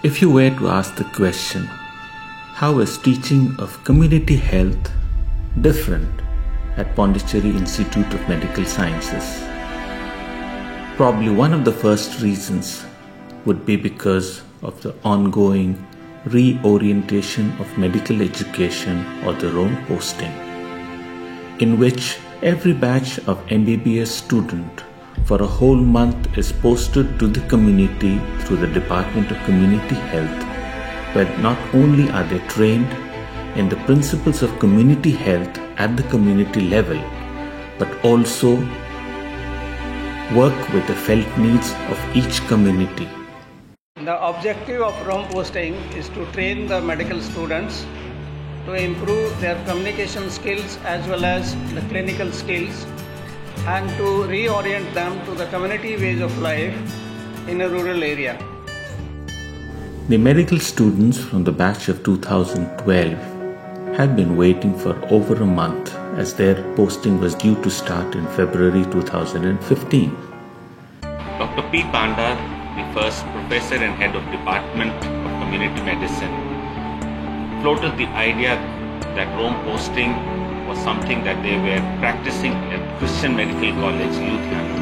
If you were to ask the question, how is teaching of community health different at Pondicherry Institute of Medical Sciences? Probably one of the first reasons would be because of the ongoing reorientation of medical education or the Rome posting, in which every batch of MBBS student for a whole month is posted to the community through the Department of Community Health, where not only are they trained in the principles of community health at the community level, but also work with the felt needs of each community. The objective of Rome posting is to train the medical students to improve their communication skills as well as the clinical skills, and to reorient them to the community ways of life in a rural area. The medical students from the batch of 2012 have been waiting for over a month, as their posting was due to start in February 2015. Dr. P. Panda, the first professor and head of Department of Community Medicine, floated the idea that Rome posting was something that they were practicing at Christian Medical College, Ludhiana.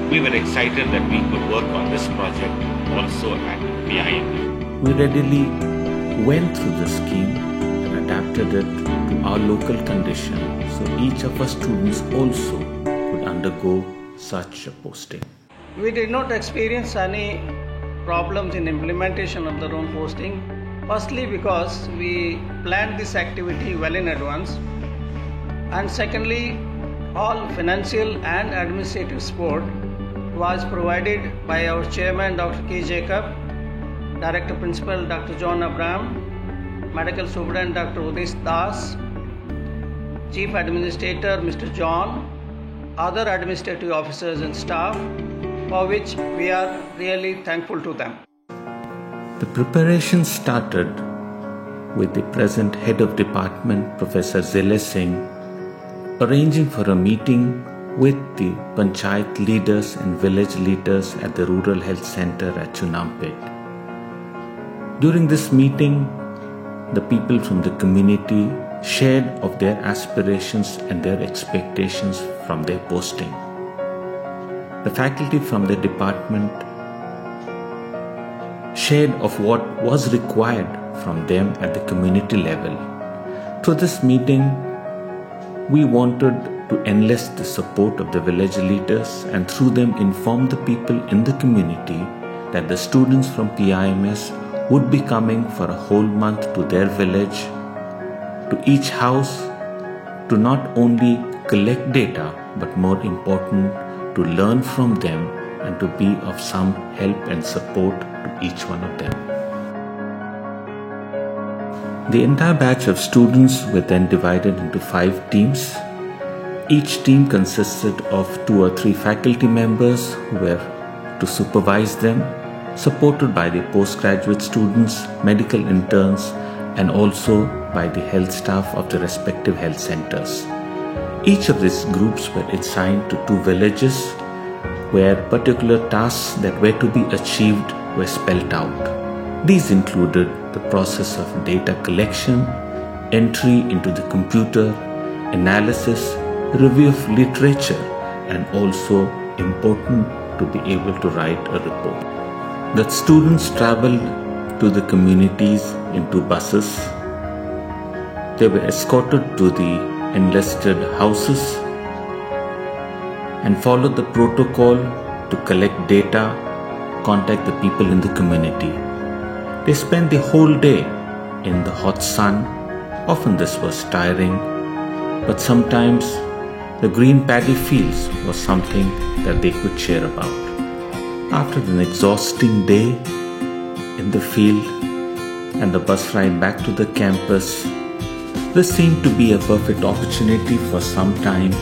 We were excited that we could work on this project also at PIME. We readily went through the scheme and adapted it to our local condition, so each of our students also could undergo such a posting. We did not experience any problems in implementation of the Rome posting. Firstly, because we planned this activity well in advance, and secondly, all financial and administrative support was provided by our chairman Dr. K. Jacob, Director Principal Dr. John Abraham, Medical Superintendent Dr. Udis Das, Chief Administrator Mr. John, other administrative officers and staff, for which we are really thankful to them. The preparation started with the present head of department, Professor Zile Singh, arranging for a meeting with the panchayat leaders and village leaders at the Rural Health Center at Chunampet. During this meeting, the people from the community shared of their aspirations and their expectations from their posting. The faculty from the department shared of what was required from them at the community level. Through this meeting, we wanted to enlist the support of the village leaders and through them inform the people in the community that the students from PIMS would be coming for a whole month to their village, to each house, to not only collect data, but more important, to learn from them and to be of some help and support to each one of them. The entire batch of students were then divided into 5 teams. Each team consisted of 2 or 3 faculty members who were to supervise them, supported by the postgraduate students, medical interns, and also by the health staff of the respective health centers. Each of these groups were assigned to 2 villages where particular tasks that were to be achieved were spelled out. These included the process of data collection, entry into the computer, analysis, review of literature, and also important to be able to write a report. The students traveled to the communities in 2 buses. They were escorted to the enlisted houses and followed the protocol to collect data, contact the people in the community. They spent the whole day in the hot sun. Often this was tiring, but sometimes the green paddy fields was something that they could share about. After an exhausting day in the field and the bus ride back to the campus, this seemed to be a perfect opportunity for some time,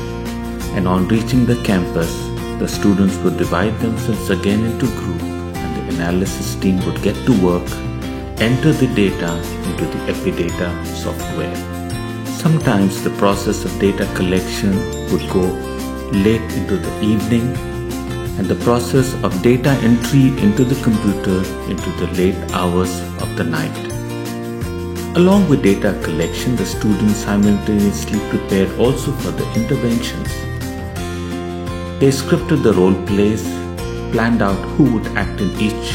and on reaching the campus, the students would divide themselves again into groups and the analysis team would get to work, enter the data into the Epidata software. Sometimes the process of data collection would go late into the evening, and the process of data entry into the computer into the late hours of the night. Along with data collection, the students simultaneously prepared also for the interventions. They scripted the role plays, planned out who would act in each.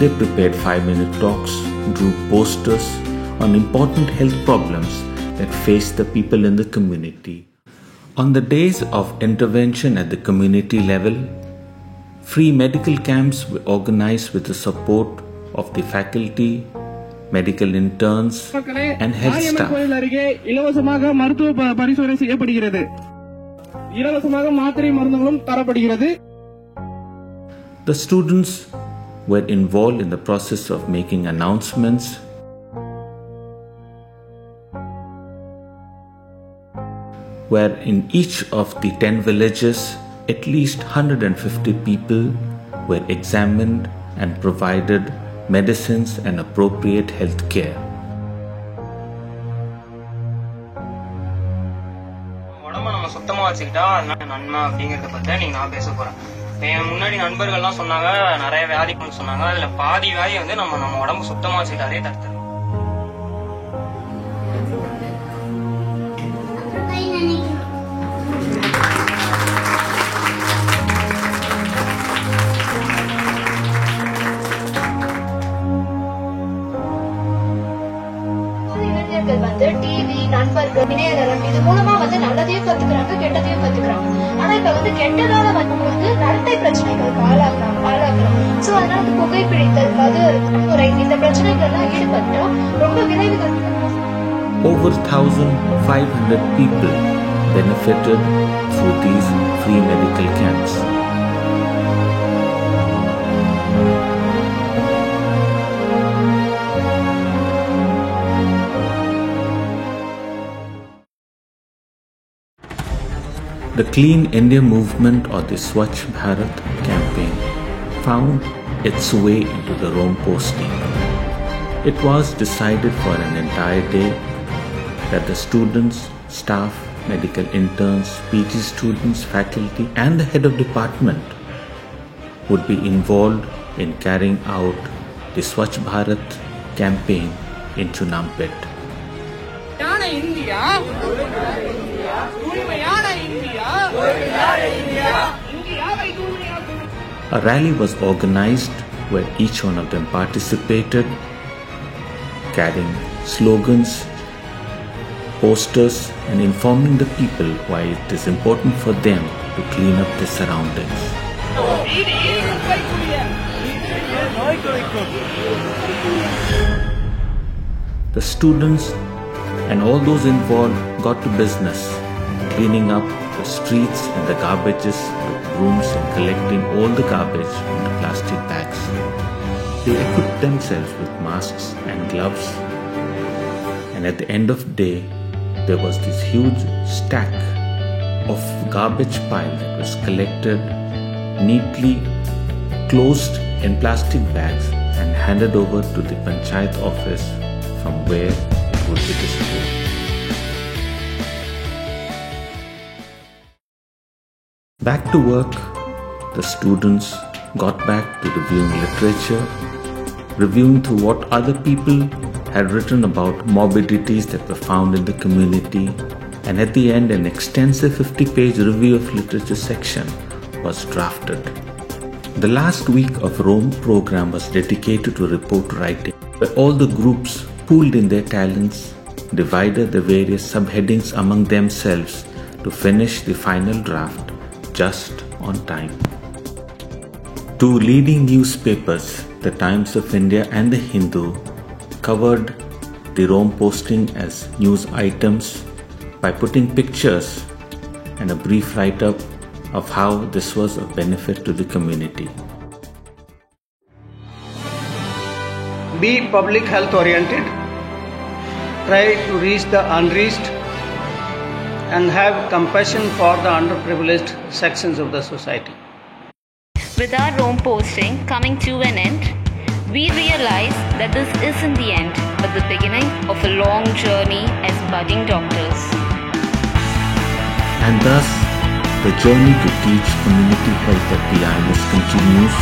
They prepared 5-minute talks, drew posters on important health problems that faced the people in the community. On the days of intervention at the community level, free medical camps were organized with the support of the faculty, medical interns and health staff. The students were involved in the process of making announcements, where in each of the 10 villages, at least 150 people were examined and provided medicines and appropriate health care. முன்னாடி நண்பர்கள்லாம் சொன்னாங்க நிறைய வியாதிகள் சொன்னாங்க. அதுல பாதி வியாதி வந்து நம்ம உடம்பு சுத்தமா வச்சுக்கிட்டாலே தடுத்துரும். வந்து டிவி, நண்பர்கள், இணையதளம் இது மூலமா வந்து நல்லதையும் கத்துக்கிறாங்க, கெட்டதையும் கத்துக்கிறாங்க. ஆனா இப்ப வந்து கெட்டதால வந்து நடத்தை பிரச்சனைகளுக்கு ஆளாக்குறாங்க. சோ அதனால வந்து புகைப்பிடித்தல், மது அருந்துமுறை இந்த பிரச்சனைகள்லாம் ஈடுபட்டு ரொம்ப விளைவுகள். Over 1,500 people benefited through these free medical camps. The Clean India movement or the Swachh Bharat campaign found its way into the Rome posting. It was decided for an entire day that the students, staff, medical interns, PG students, faculty and the head of department would be involved in carrying out the Swachh Bharat campaign into Nampet. A rally was organized where each one of them participated, carrying slogans, posters and informing the people why it is important for them to clean up their surroundings. The students and all those involved got to business, cleaning up the streets and the garbages with brooms and collecting all the garbage into plastic bags. They equipped themselves with masks and gloves, and at the end of the day, there was this huge stack of garbage pile that was collected, neatly closed in plastic bags and handed over to the Panchayat office from where it would be disposed. Back to work, the students got back to reviewing literature, reviewing through what other people had written about morbidities that were found in the community, and at the end an extensive 50-page review of literature section was drafted. The last week of Rome program was dedicated to report writing, where all the groups pooled in their talents, divided the various subheadings among themselves to finish the final draft just on time. Two leading newspapers, The Times of India and The Hindu, covered the Rome posting as news items by putting pictures and a brief write-up of how this was of benefit to the community. Be public health oriented, try to reach the unreached and have compassion for the underprivileged sections of the society. With our Rome posting coming to an end, we realize that this isn't the end, but the beginning of a long journey as budding doctors. And thus, the journey to teach community health at the IMS continues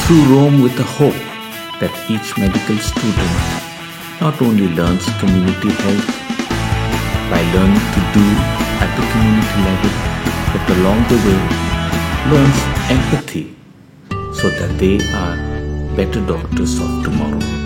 through Rome, with the hope that each medical student not only learns community health by learning to do at the community level, but along the way learns empathy so that they are better doctors of tomorrow.